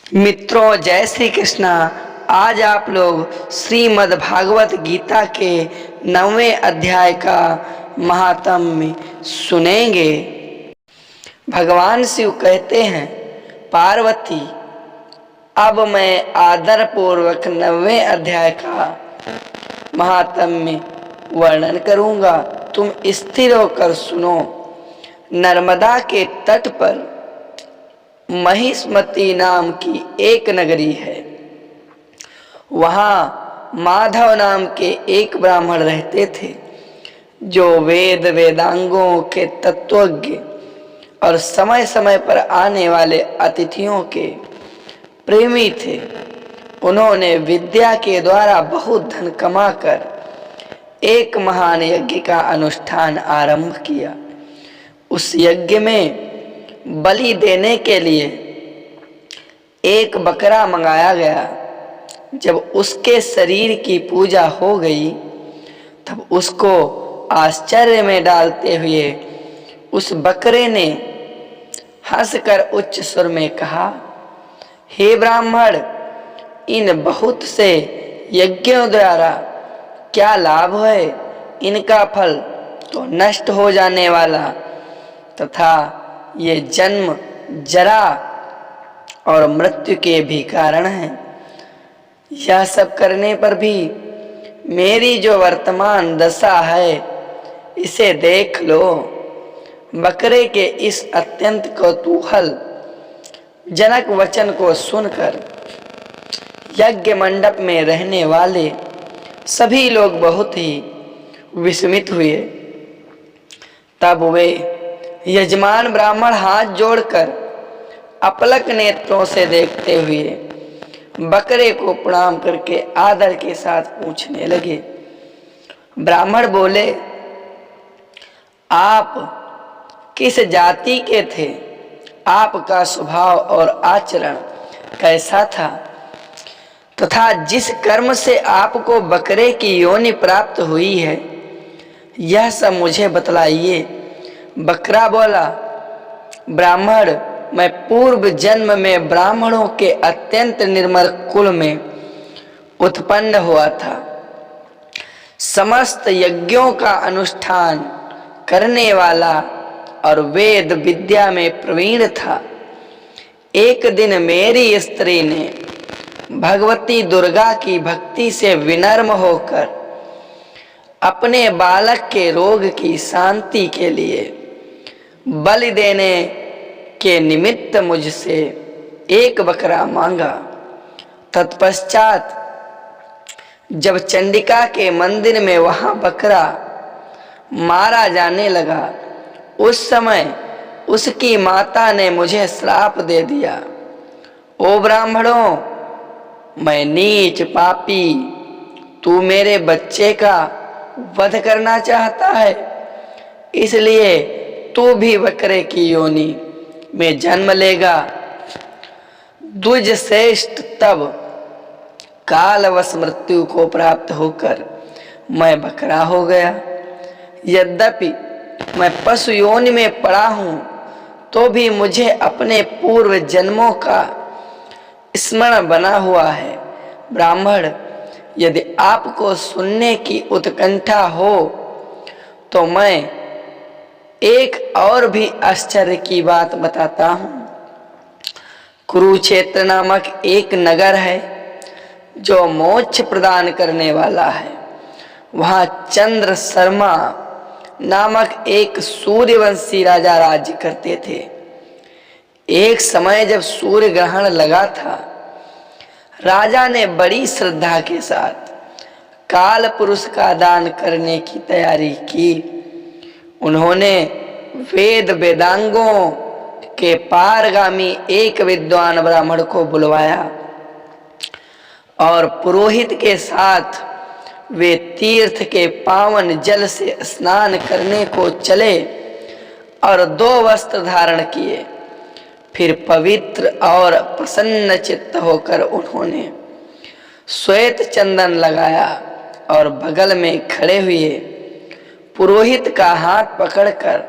मित्रों, जय श्री कृष्णा। आज आप लोग श्रीमद् भागवत गीता के 9वें अध्याय का महात्म्य सुनेंगे। भगवान शिव कहते हैं, पार्वती, अब मैं आदर पूर्वक 9वें अध्याय का महात्म्य वर्णन करूंगा। तुम स्थिर होकर सुनो। नर्मदा के तट पर महिष्मती नाम की एक नगरी है। वहां माधव नाम के एक ब्राह्मण रहते थे, जो वेद वेदांगों के तत्वज्ञ और समय समय पर आने वाले अतिथियों के प्रेमी थे। उन्होंने विद्या के द्वारा बहुत धन कमाकर एक महान यज्ञ का अनुष्ठान आरंभ किया। उस यज्ञ में बलि देने के लिए एक बकरा मंगाया गया। जब उसके शरीर की पूजा हो गई, तब उसको आश्चर्य में डालते हुए उस बकरे ने हंसकर उच्च स्वर में कहा, हे ब्राह्मण, इन बहुत से यज्ञों द्वारा क्या लाभ है? इनका फल तो नष्ट हो जाने वाला तथा ये जन्म, जरा और मृत्यु के भी कारण है। यह सब करने पर भी मेरी जो वर्तमान दशा है, इसे देख लो। बकरे के इस अत्यंत कौतूहल जनक वचन को सुनकर यज्ञ मंडप में रहने वाले सभी लोग बहुत ही विस्मित हुए। तब वे यजमान ब्राह्मण हाथ जोड़कर अपलक नेत्रों से देखते हुए बकरे को प्रणाम करके आदर के साथ पूछने लगे। ब्राह्मण बोले, आप किस जाति के थे? आपका स्वभाव और आचरण कैसा था? तथा जिस कर्म से आपको बकरे की योनि प्राप्त हुई है, यह सब मुझे बतलाइए। बकरा बोला, ब्राह्मण, मैं पूर्व जन्म में ब्राह्मणों के अत्यंत निर्मल कुल में उत्पन्न हुआ था। समस्त यज्ञों का अनुष्ठान करने वाला और वेद विद्या में प्रवीण था। एक दिन मेरी स्त्री ने भगवती दुर्गा की भक्ति से विनम्र होकर अपने बालक के रोग की शांति के लिए बलि देने के निमित्त मुझसे एक बकरा मांगा। तत्पश्चात जब चंडिका के मंदिर में वहां बकरा मारा जाने लगा, उस समय उसकी माता ने मुझे श्राप दे दिया। ओ ब्राह्मणों, मैं नीच पापी, तू मेरे बच्चे का वध करना चाहता है, इसलिए तू भी बकरे की योनि में जन्म लेगा। द्विज श्रेष्ठ तब कालवश मृत्यु को प्राप्त होकर मैं बकरा हो गया। यद्यपि मैं पशु योनि में पड़ा हूं, तो भी मुझे अपने पूर्व जन्मों का स्मरण बना हुआ है। ब्राह्मण, यदि आपको सुनने की उत्कंठा हो तो मैं एक और भी आश्चर्य की बात बताता हूं। कुरुक्षेत्र नामक एक नगर है, जो मोक्ष प्रदान करने वाला है। वहां चंद्र शर्मा नामक एक सूर्यवंशी राजा राज्य करते थे। एक समय जब सूर्य ग्रहण लगा था, राजा ने बड़ी श्रद्धा के साथ काल पुरुष का दान करने की तैयारी की। उन्होंने वेद वेदांगों के पारगामी एक विद्वान ब्राह्मण को बुलवाया और पुरोहित के साथ वे तीर्थ के पावन जल से स्नान करने को चले और 2 वस्त्र धारण किए। फिर पवित्र और प्रसन्न चित्त होकर उन्होंने श्वेत चंदन लगाया और बगल में खड़े हुए पुरोहित का हाथ पकड़कर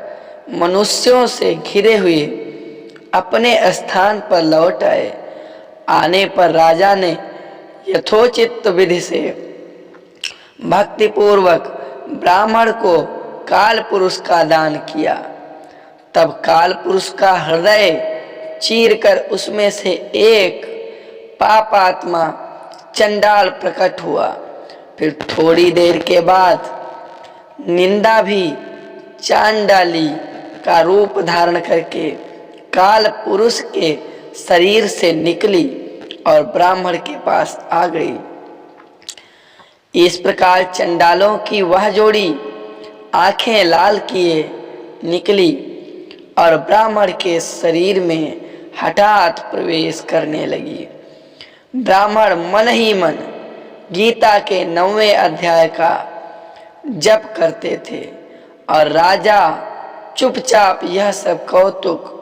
मनुष्यों से घिरे हुए अपने स्थान पर लौट आए आने पर राजा ने यथोचित विधि से भक्तिपूर्वक ब्राह्मण को काल पुरुष का दान किया। तब काल पुरुष का हृदय चीरकर उसमें से एक पापात्मा चंडाल प्रकट हुआ। फिर थोड़ी देर के बाद निंदा भी चांडाली का रूप धारण करके काल पुरुष के शरीर से निकली और ब्राह्मण के पास आ गई। इस प्रकार चंडालों की वह जोड़ी आंखें लाल किए निकली और ब्राह्मण के शरीर में हठात प्रवेश करने लगी। ब्राह्मण मन ही मन गीता के 9वें अध्याय का जप करते थे और राजा चुपचाप यह सब कौतुक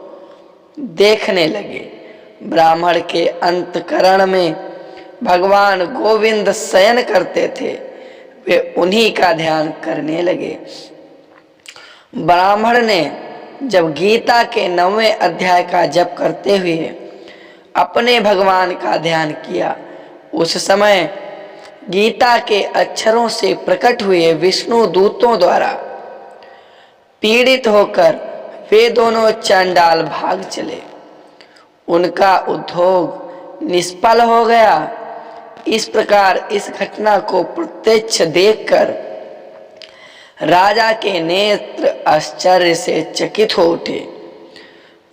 देखने लगे। ब्राह्मण के अंतकरण में भगवान गोविंद शयन करते थे, वे उन्हीं का ध्यान करने लगे। ब्राह्मण ने जब गीता के 9वें अध्याय का जप करते हुए अपने भगवान का ध्यान किया, उस समय गीता के अक्षरों से प्रकट हुए विष्णु दूतों द्वारा पीड़ित होकर वे दोनों चांडाल भाग चले। उनका उद्योग निष्फल हो गया। इस प्रकार इस घटना को प्रत्यक्ष देखकर राजा के नेत्र आश्चर्य से चकित हो उठे।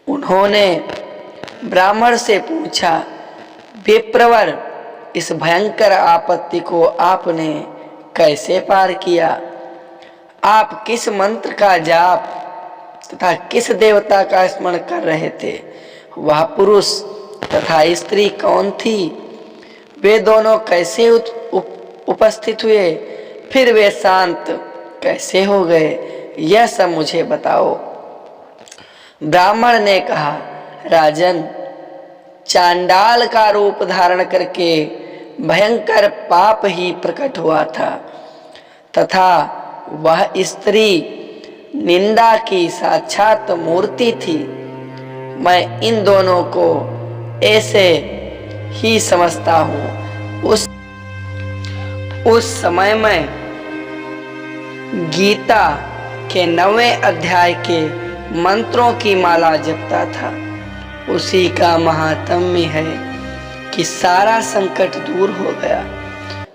उन्होंने ब्राह्मण से पूछा, विप्रवर, इस भयंकर आपत्ति को आपने कैसे पार किया? आप किस मंत्र का जाप तथा किस देवता का स्मरण कर रहे थे? वह पुरुष तथा स्त्री कौन थी? वे दोनों कैसे उपस्थित हुए? फिर वे शांत कैसे हो गए? यह सब मुझे बताओ। ब्राह्मण ने कहा, राजन, चांडाल का रूप धारण करके भयंकर पाप ही प्रकट हुआ था तथा वह स्त्री निंदा की साक्षात मूर्ति थी। मैं इन दोनों को ऐसे ही समझता हूँ। उस समय में गीता के 9वें अध्याय के मंत्रों की माला जपता था। उसी का महात्म्य है कि सारा संकट दूर हो गया।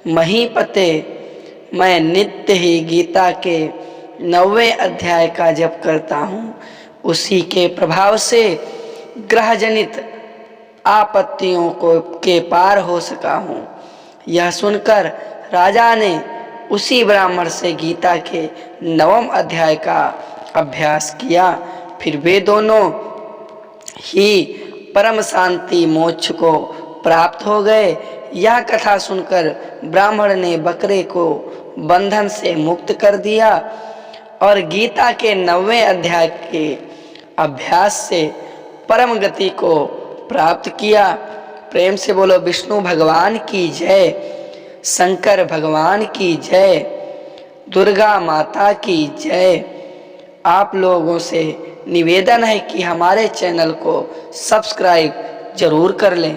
महीपते, मैं नित्य ही गीता के 9वें अध्याय का जप करता हूँ। उसी के प्रभाव से ग्रह जनित आपत्तियों को के पार हो सका हूँ। यह सुनकर राजा ने उसी ब्राह्मण से गीता के 9वें अध्याय का अभ्यास किया। फिर वे दोनों ही परम शांति मोक्ष को प्राप्त हो गए। यह कथा सुनकर ब्राह्मण ने बकरे को बंधन से मुक्त कर दिया और गीता के 9वें अध्याय के अभ्यास से परम गति को प्राप्त किया। प्रेम से बोलो विष्णु भगवान की जय, शंकर भगवान की जय, दुर्गा माता की जय। आप लोगों से निवेदन है कि हमारे चैनल को सब्सक्राइब जरूर कर लें।